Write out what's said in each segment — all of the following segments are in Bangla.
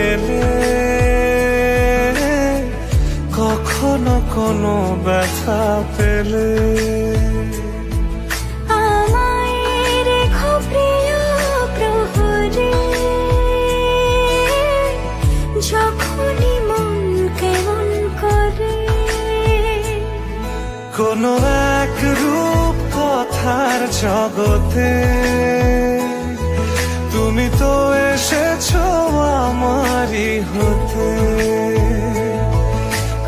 এলে, কখনো কোনো ব্যথা পেলে। আমায় রেখো প্রিয় প্রহরে, যখনই মন কেমন করে। কোনো এক রূপ কথার জগতে তুমি তো এসেছো আমারই হতে।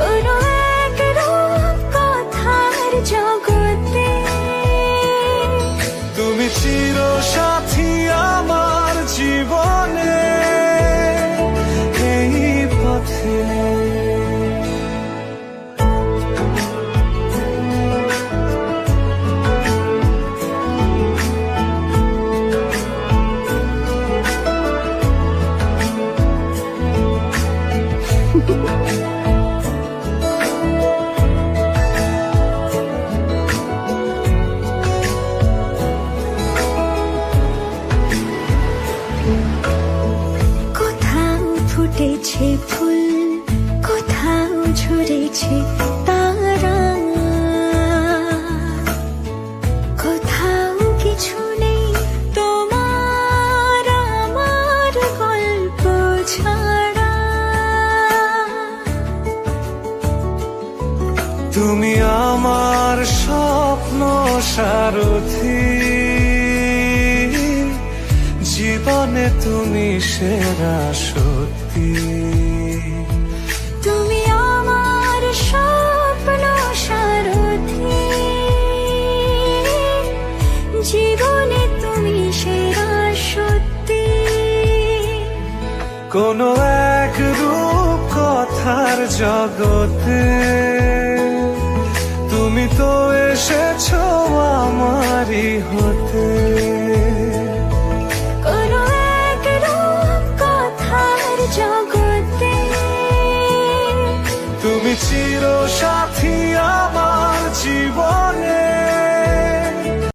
কোনো এক রূপ কথার জগতে তুমি চিরসাথী আমার জীবনে, এই পথে। কোথাও ফুটেছে ফুল, কোথাও ঝরেছে তারা, কোথাও কিছু নেই তোমার আমার গল্প ছাড়া। তুমি আমার স্বপ্ন সারথি, জীবনে তুমি সেরা সত্যি। তুমি আমার স্বপ্ন সারথি, জীবনে তুমি সেরা সত্যি। কোনো এক রূপ কথার জগতে তুমি তো এসেছো আমারই হতে। কোনো এক রূপ কথার জগতে তুমি চিরসাথী